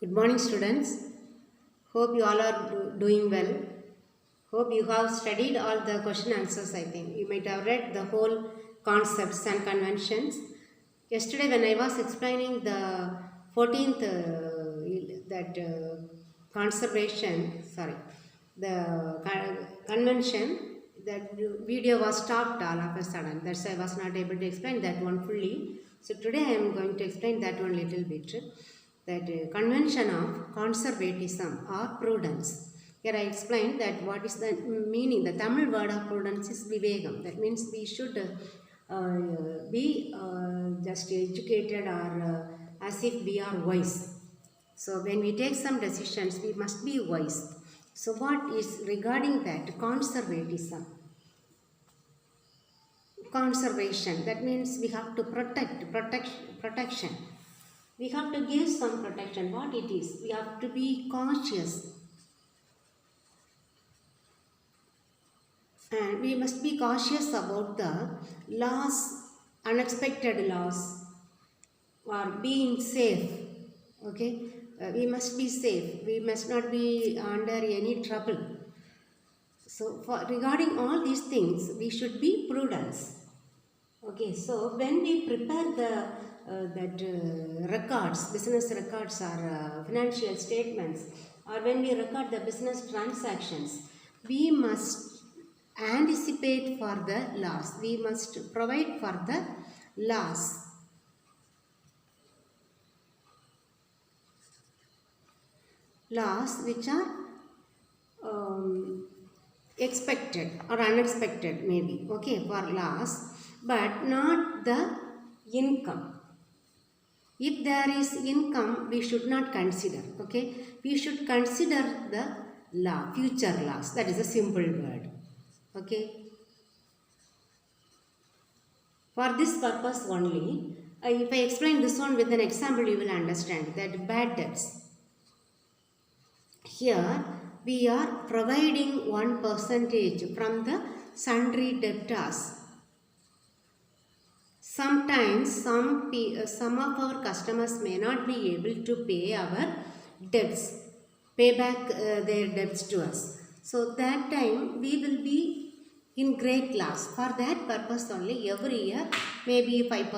Good morning, students. Hope you all are doing well. Hope you have studied all the question answers. I think you might have read the whole concepts and conventions. Yesterday, when I was explaining the 14th that conservation, sorry, the convention, that video was stopped all of a sudden. That's why I was not able to explain that one fully. So today I am going to explain that one little bit. That convention of conservatism or prudence. Here I explained that what is the meaning. The Tamil word of prudence is vivegam. That means we should be just educated or as if we are wise. So when we take some decisions, we must be wise. So what is regarding that conservatism? Conservation, that means we have to protection. We have to give some protection. What it is? We have to be cautious. And we must be cautious about the loss, unexpected loss, or being safe. Okay? We must be safe. We must not be under any trouble. So regarding all these things, we should be prudence. Okay, so when we prepare the records, business records or financial statements, or when we record the business transactions, we must anticipate for the loss. We must provide for the loss. Loss which are expected or unexpected maybe, okay, for loss, but not the income. If there is income, we should not consider, okay. We should consider the future loss. That is a simple word, okay. For this purpose only, if I explain this one with an example, you will understand that bad debts. Here, we are providing 1% from the sundry debtors. Sometimes some of our customers may not be able to pay our debts, pay back their debts to us. So that time we will be in great loss. For that purpose only, every year maybe 5%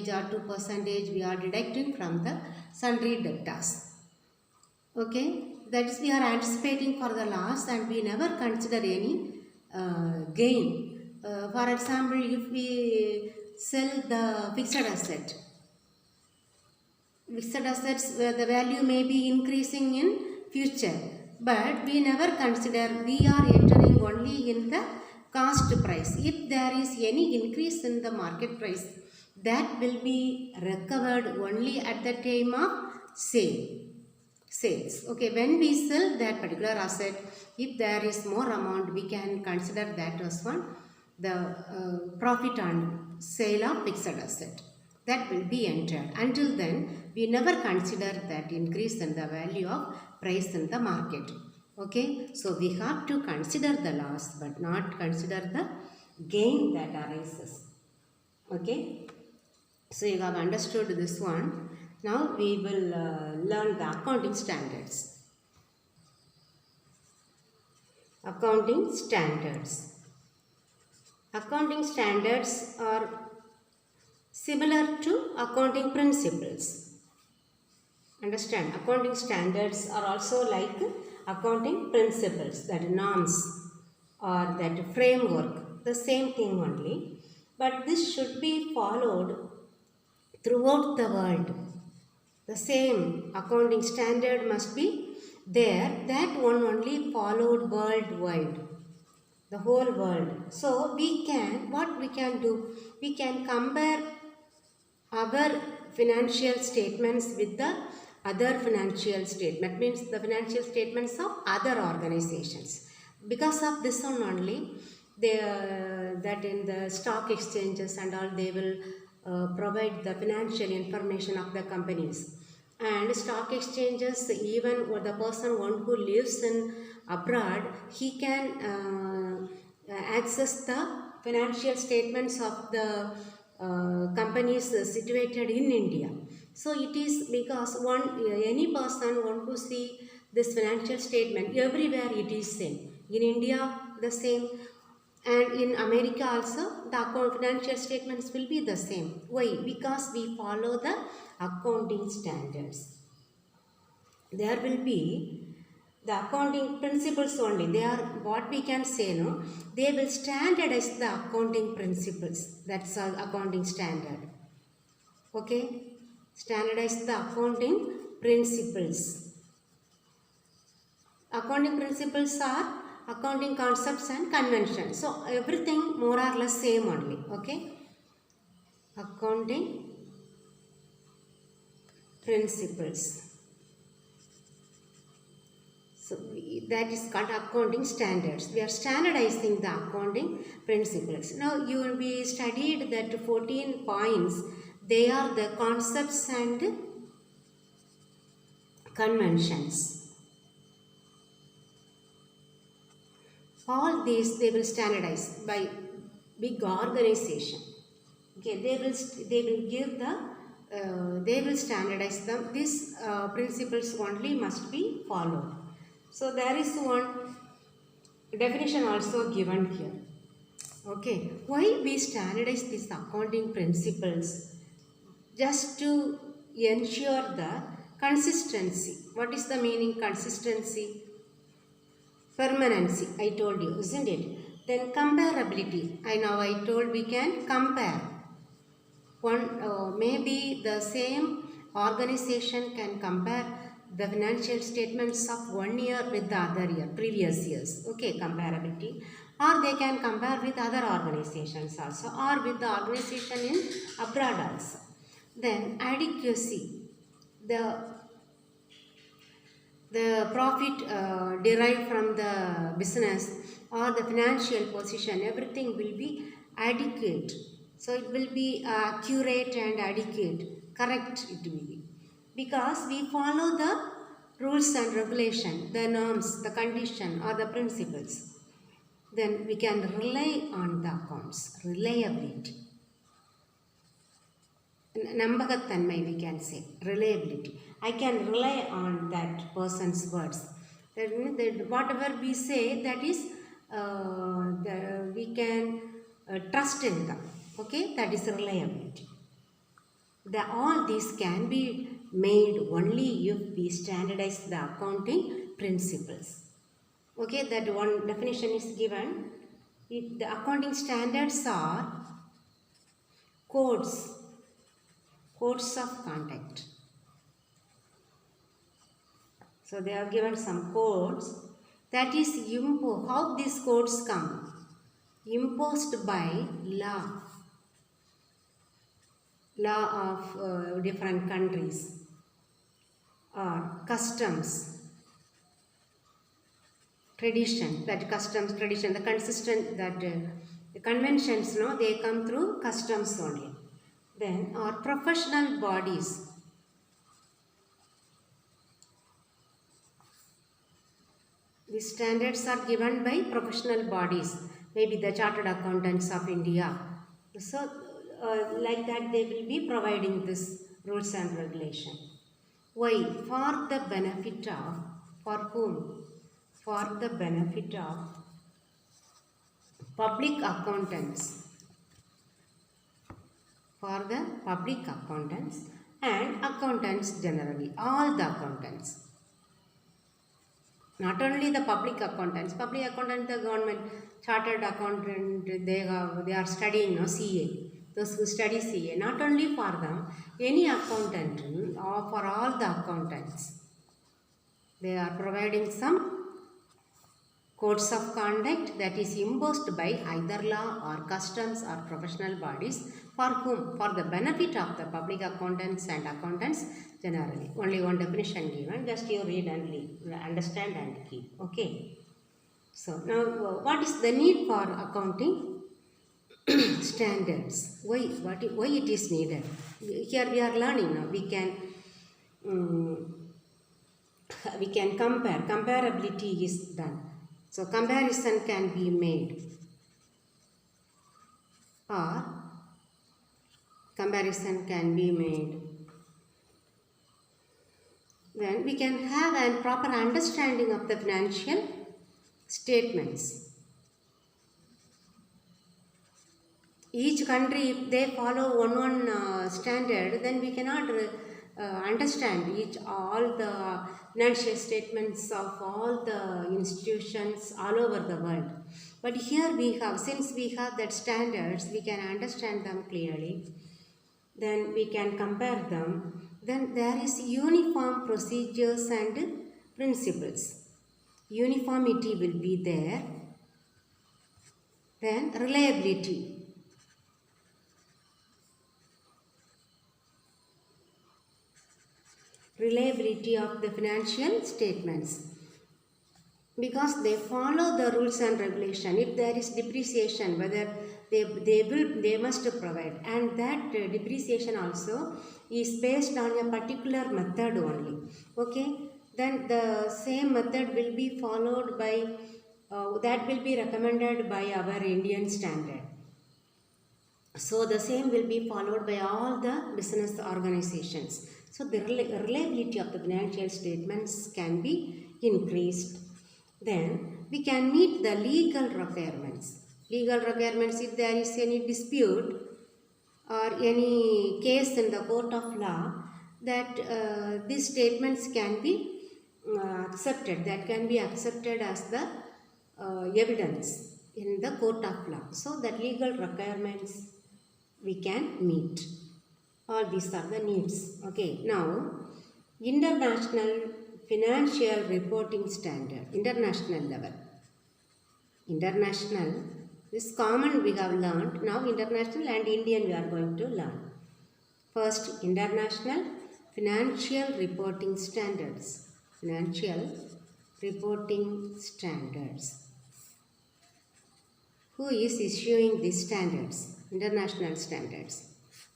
or 2% we are deducting from the sundry debtors. Okay, that is we are anticipating for the loss and we never consider any gain. For example, if we sell the fixed assets, the value may be increasing in future, but we never consider, we are entering only in the cost price. If there is any increase in the market price, that will be recovered only at the time of sales. Okay, when we sell that particular asset, if there is more amount, we can consider that as one the profit on sale of fixed asset. That will be entered. Until then, we never consider that increase in the value of price in the market. Okay, so we have to consider the loss but not consider the gain that arises. Okay, so you have understood this one. Now we will learn the accounting standards. Accounting standards. Accounting standards are similar to accounting principles. Understand? Accounting standards are also like accounting principles, that norms or that framework, the same thing only. But this should be followed throughout the world. The same accounting standard must be there, that one only followed worldwide, the whole world. So what we can do, we can compare our financial statements with the other financial statement, means the financial statements of other organizations. Because of this one only, that in the stock exchanges and all, they will provide the financial information of the companies. And stock exchanges, even the person one who lives in abroad, he can access the financial statements of the companies situated in India. So it is because any person want to see this financial statement, everywhere it is same. In India, the same, and in America also, the financial statements will be the same. Why? Because we follow the accounting standards. There will be the accounting principles only. They are what we can say, no? They will standardize the accounting principles. That's all accounting standard. Okay? Standardize the accounting principles. Accounting principles are accounting concepts and conventions. So everything more or less same only. Okay? Accounting principles. So that is called accounting standards. We are standardizing the accounting principles. Now you will be studied that 14 points. They are the concepts and conventions. All these they will standardize by big organization. Okay, they will give the they will standardize them. These principles only must be followed. So there is one definition also given here. Okay, why we standardize these accounting principles? Just to ensure the consistency. What is the meaning consistency? Permanency, I told you, isn't it? Then comparability. I told we can compare. Maybe the same organization can compare the financial statements of 1 year with the other year, previous years. Okay, comparability. Or they can compare with other organizations also, or with the organization in abroad also. Then adequacy. The profit derived from the business or the financial position, everything will be adequate. So it will be accurate and adequate, correct it will be. Because we follow the rules and regulation, the norms, the condition or the principles. Then we can rely on the accounts, reliability. Nambakattanmai we can say, reliability. I can rely on that person's words. That whatever we say, that is, we can trust in them. Okay, that is reliability. All these can be made only if we standardize the accounting principles. Okay, that one definition is given. The accounting standards are codes of conduct. So they have given some codes, that is how these codes come? Imposed by law of different countries, or customs, tradition, that customs, tradition, the consistent, that the conventions, no, they come through customs only. Then, or professional bodies. These standards are given by professional bodies, maybe the Chartered Accountants of India. So, like that, they will be providing this rules and regulation. Why? For the benefit of, for whom? For the benefit of public accountants. For the public accountants and accountants generally, all the accountants. Not only the public accountants, the government, chartered accountant, they are studying CA. Those who study CA, not only for them, any accountant or for all the accountants. They are providing some codes of conduct that is imposed by either law or customs or professional bodies. For whom? For the benefit of the public accountants and accountants generally. Only one definition given, just you read and understand and keep. Okay. So now what is the need for accounting standards? Why it is needed? Here we are learning now. We can compare. Comparability is done. So comparison can be made, or comparison can be made then we can have a proper understanding of the financial statements. Each country, if they follow one standard, then we cannot understand all the financial statements of all the institutions all over the world. But here we have, since we have that standards, we can understand them clearly. Then we can compare them. Then there is uniform procedures and principles. Uniformity will be there. Then reliability. Reliability of the financial statements, because they follow the rules and regulation. If there is depreciation, whether they must provide, and that depreciation also is based on a particular method only. Okay, then the same method will be followed by that will be recommended by our Indian standard. So the same will be followed by all the business organizations. So the reliability of the financial statements can be increased. Then we can meet the legal requirements. Legal requirements, if there is any dispute or any case in the court of law, that these statements can be accepted. That can be accepted as the evidence in the court of law. So that legal requirements we can meet. All these are the needs. Okay, now international financial reporting standard, international level. International, this common we have learned. Now international and Indian we are going to learn. First, international financial reporting standards. Financial reporting standards. Who is issuing these standards? International standards.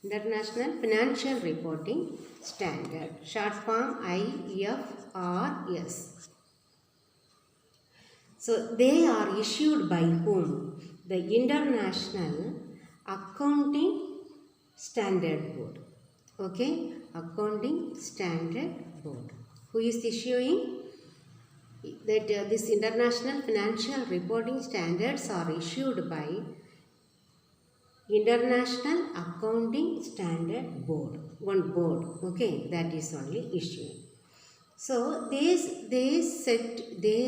International Financial Reporting Standard, short form IFRS. So they are issued by whom? The International Accounting Standard Board. Okay, Accounting Standard Board. Who is issuing? That this International Financial Reporting Standards are issued by International Accounting Standard Board. One board, okay, that is only issuing. So they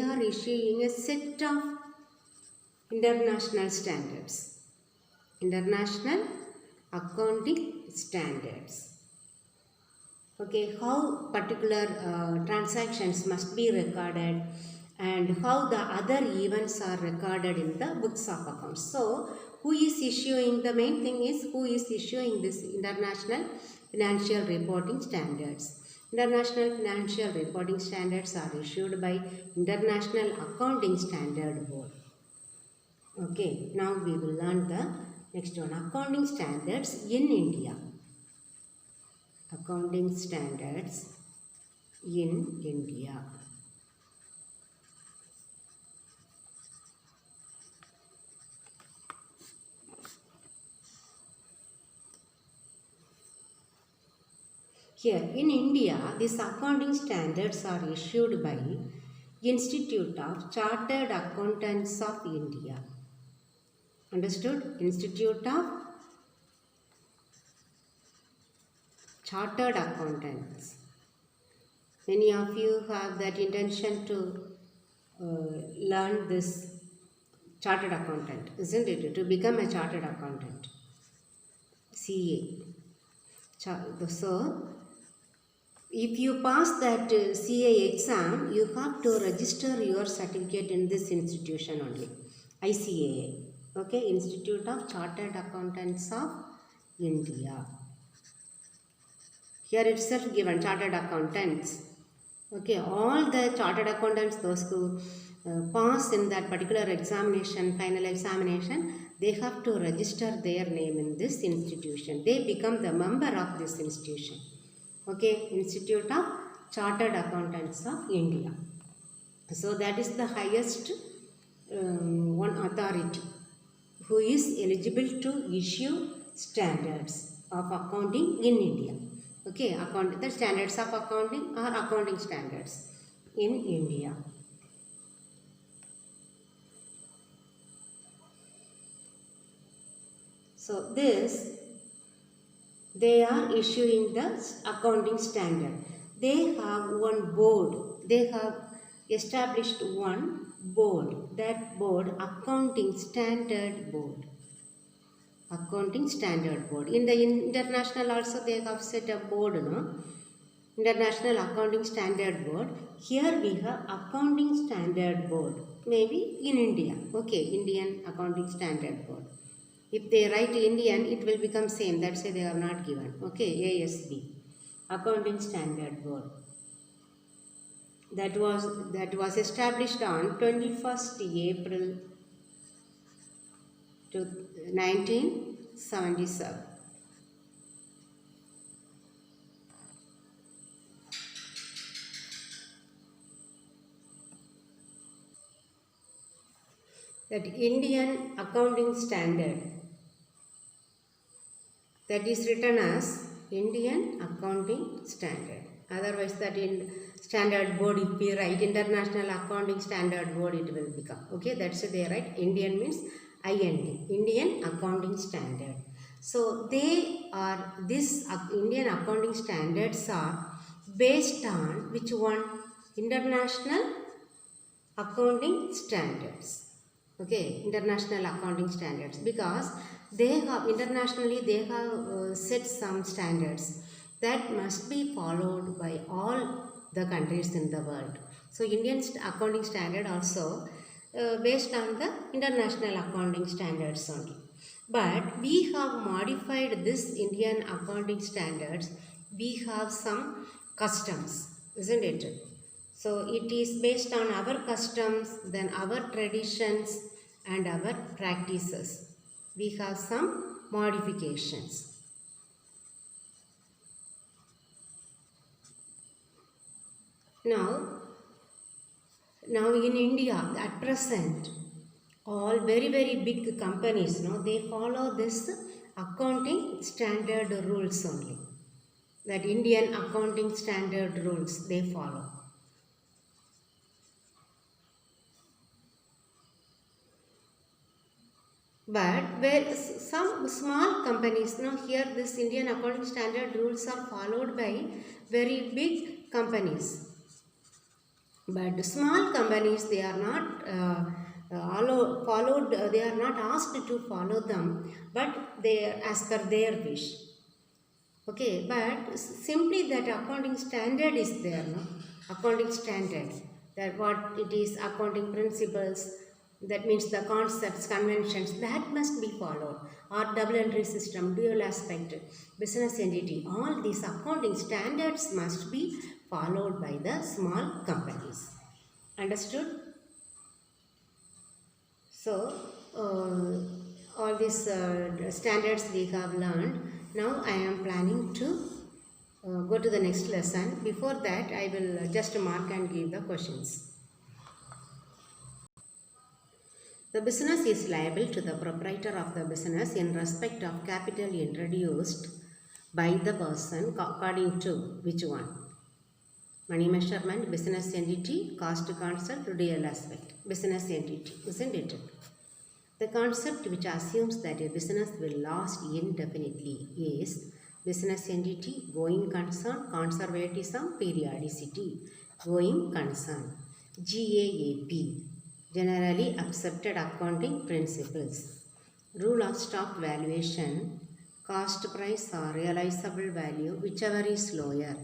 are issuing a set of international standards. International Accounting Standards. Okay, how particular transactions must be recorded and how the other events are recorded in the books of accounts. So who is issuing, the main thing is who is issuing this International Financial Reporting Standards. International Financial Reporting Standards are issued by International Accounting Standard Board. Okay, now we will learn the next one, accounting standards in India. Accounting standards in India. Here in India, these accounting standards are issued by Institute of Chartered Accountants of India. Understood? Institute of Chartered Accountants. Many of you have that intention to learn this chartered accountant, isn't it? To become a chartered accountant. CA. So, if you pass that CA exam, you have to register your certificate in this institution only, ICAI. Okay, Institute of Chartered Accountants of India. Here itself given, chartered accountants. Okay, all the chartered accountants, those who pass in that particular examination, final examination, they have to register their name in this institution. They become the member of this institution. Okay, Institute of Chartered Accountants of India. So that is the highest one authority who is eligible to issue standards of accounting in India. Okay, the standards of accounting or accounting standards in India. So they are issuing the accounting standard. They have one board. They have established one board. That board, accounting standard board. Accounting standard board. In the international also they have set a board, no? International Accounting Standard Board. Here we have Accounting Standard Board. Maybe in India. Okay, Indian Accounting Standard Board. If they write Indian, it will become same. That's why they have not given. Okay, ASB. Accounting Standard Board. That was established on 21st April to 1977. That Indian Accounting Standard, that is written as Indian Accounting Standard. Otherwise that in standard board, if we write International Accounting Standard Board, it will become. Okay, that's why they write Indian means IND, Indian Accounting Standard. So this Indian Accounting Standards are based on which one? International Accounting Standards. Okay, International Accounting Standards, because they have internationally they have set some standards that must be followed by all the countries in the world. So Indian accounting standard also based on the international accounting standards only. But we have modified this Indian accounting standards. We have some customs, isn't it? So it is based on our customs, then our traditions and our practices. We have some modifications. Now in India at present, all very big companies, they follow this accounting standard rules only. That Indian accounting standard rules they follow. But where some small companies, here this Indian accounting standard rules are followed by very big companies. But small companies, they are not followed, they are not asked to follow them, but they are as per their wish. Okay, but simply that accounting standard is there, no? Accounting standard, that what it is, accounting principles, that means the concepts, conventions, that must be followed. Or double entry system, dual aspect, business entity, all these accounting standards must be followed by the small companies. Understood? So, all these standards we have learned. Now I am planning to go to the next lesson. Before that, I will just mark and give the questions. The business is liable to the proprietor of the business in respect of capital introduced by the person according to which one? Money measurement, business entity, cost concept, real aspect. Business entity, isn't it? The concept which assumes that a business will last indefinitely is business entity, going concern, conservatism, periodicity. Going concern, GAAP. Generally accepted accounting principles. Rule of stock valuation, cost price or realizable value, whichever is lower,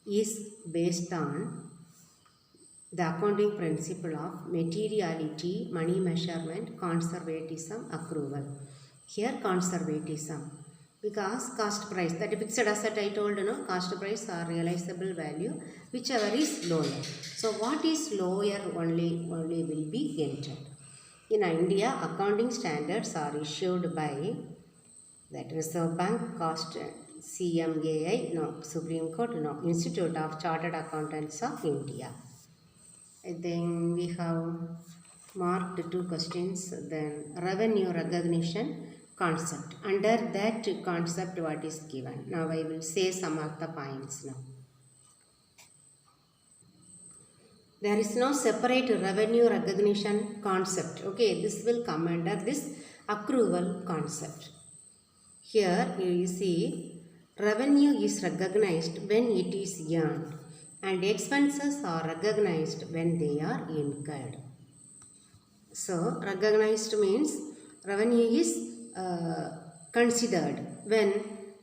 is based on the accounting principle of materiality, money measurement, conservatism, accrual. Here conservatism, because cost price, that fixed asset I told, cost price or realizable value, whichever is lower. So what is lower only will be entered. In India, accounting standards are issued by that Reserve Bank, cost CMAI, no, Supreme Court, no, Institute of Chartered Accountants of India. I think we have marked 2 questions. Then revenue recognition, concept. Under that concept, what is given? Now I will say some of the points now. There is no separate revenue recognition concept. Okay, this will come under this accrual concept. Here you see revenue is recognized when it is earned and expenses are recognized when they are incurred. So recognized means revenue is considered when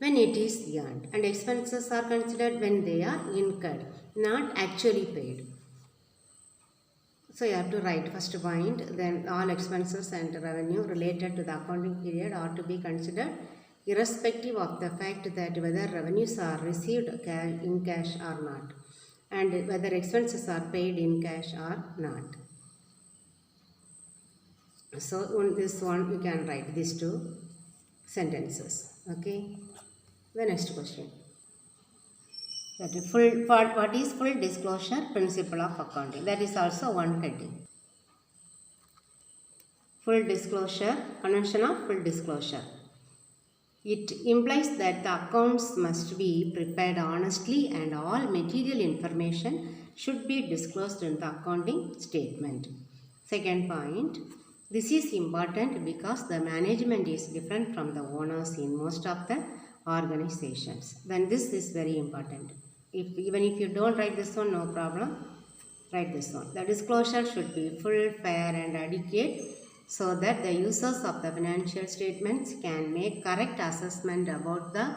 it is earned and expenses are considered when they are incurred, not actually paid. So you have to write first point, then all expenses and revenue related to the accounting period are to be considered irrespective of the fact that whether revenues are received in cash or not and whether expenses are paid in cash or not. So on this one you can write these two sentences. Okay. The next question. That what is full disclosure principle of accounting? That is also one heading. Full disclosure, convention of full disclosure. It implies that the accounts must be prepared honestly and all material information should be disclosed in the accounting statement. Second point, this is important because the management is different from the owners in most of the organizations. Then this is very important. Even if you don't write this one, no problem. Write this one. The disclosure should be full, fair and adequate so that the users of the financial statements can make correct assessment about the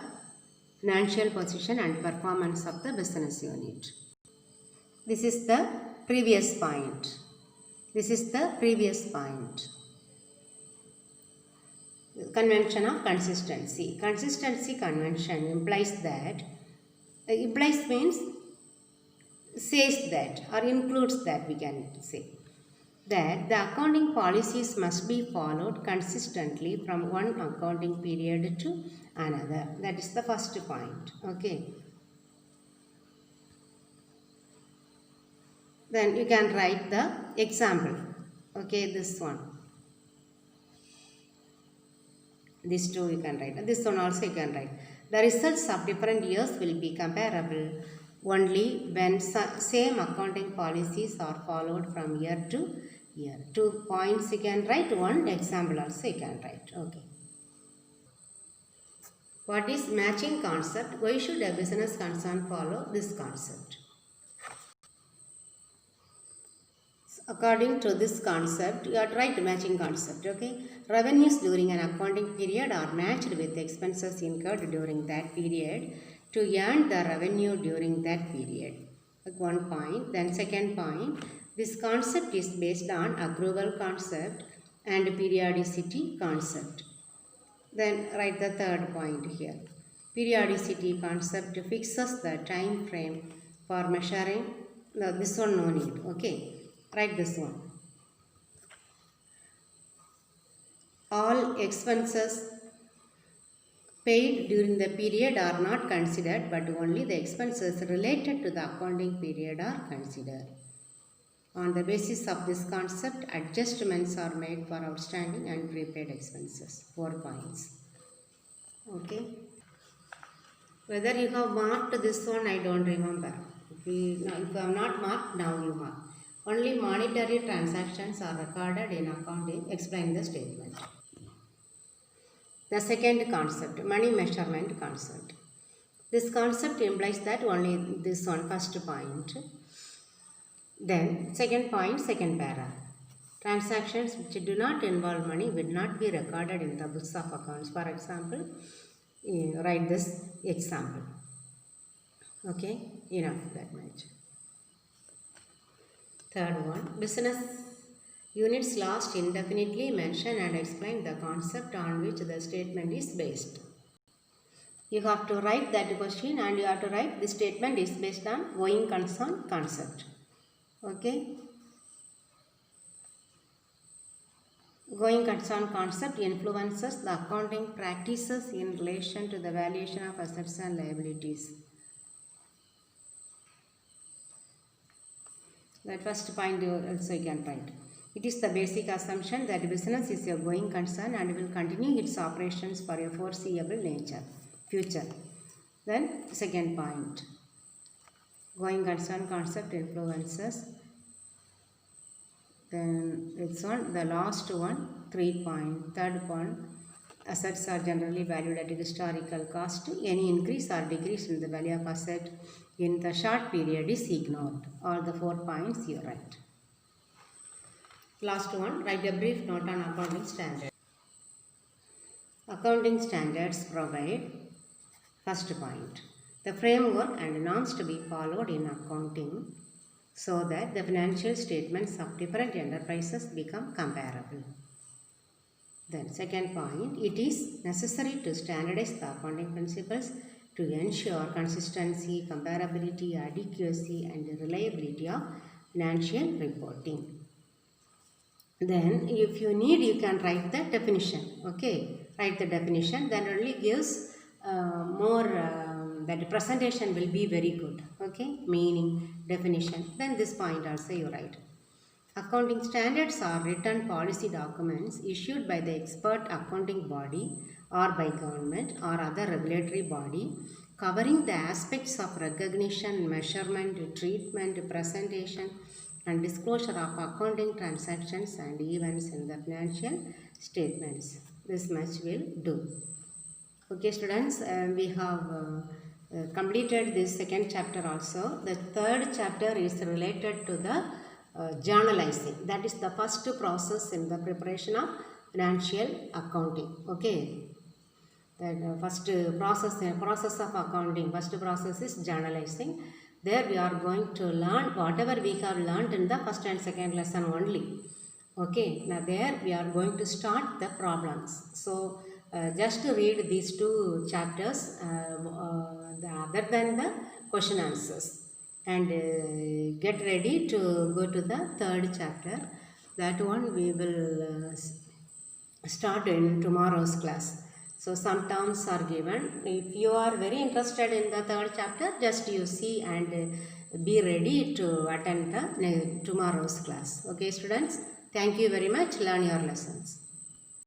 financial position and performance of the business unit. This is the previous point. This is the previous point. Convention of consistency. Consistency convention implies means says that or includes that, we can say that the accounting policies must be followed consistently from one accounting period to another. That is the first point. Okay. Then you can write the example. Okay, this one. These two you can write. This one also you can write. The results of different years will be comparable only when same accounting policies are followed from year to year. 2 points you can write, one example also you can write. Okay. What is matching concept? Why should a business concern follow this concept? According to this concept, you have to write matching concept. Okay. Revenues during an accounting period are matched with expenses incurred during that period to earn the revenue during that period. One point. Then second point, this concept is based on accrual concept and periodicity concept. Then write the third point here. Periodicity concept fixes the time frame for measuring. No, this one no need. Okay. Write this one. All expenses paid during the period are not considered, but only the expenses related to the accounting period are considered. On the basis of this concept, adjustments are made for outstanding and prepaid expenses. 4 points. Okay. Whether you have marked this one, I don't remember. If you have not marked, now you mark. Only monetary transactions are recorded in accounting. Explain the statement. The second concept, money measurement concept. This concept implies that only this one, first point. Then second point, second para. Transactions which do not involve money will not be recorded in the books of accounts. For example, write this example. Okay, enough that much. Third one, business units last indefinitely mention and explain the concept on which the statement is based. You have to write that question and you have to write the statement is based on going concern concept. Okay. Going concern concept influences the accounting practices in relation to the valuation of assets and liabilities. That first point you also can write. It is the basic assumption that business is a going concern and will continue its operations for a foreseeable future. Then second point, going concern concept influences. Then this one, the last one, 3 point, third point, assets are generally valued at historical cost. Any increase or decrease in the value of asset in the short period is ignored. All the 4 points you write. Last one, write a brief note on accounting standards. Accounting standards provide, first point, the framework and norms to be followed in accounting so that the financial statements of different enterprises become comparable. Then second point, it is necessary to standardize the accounting principles to ensure consistency, comparability, adequacy and reliability of financial reporting. Then if you need, you can write the definition. Okay, write the definition, that only gives more, that presentation will be very good. Okay, meaning, definition, then this point also you write. Accounting standards are written policy documents issued by the expert accounting body or by government or other regulatory body covering the aspects of recognition, measurement, treatment, presentation and disclosure of accounting transactions and events in the financial statements. This much will do. Okay students, we have completed this second chapter also. The third chapter is related to the journalizing. That is the first process in the preparation of financial accounting. Okay. The first process of accounting, first process is journalizing. There we are going to learn whatever we have learned in the first and second lesson only. Okay, now there we are going to start the problems. So just to read these two chapters other than the question answers, and get ready to go to the third chapter. That one we will start in tomorrow's class. So some terms are given. If you are very interested in the third chapter, just you see and be ready to attend the tomorrow's class. Okay students, thank you very much. Learn your lessons.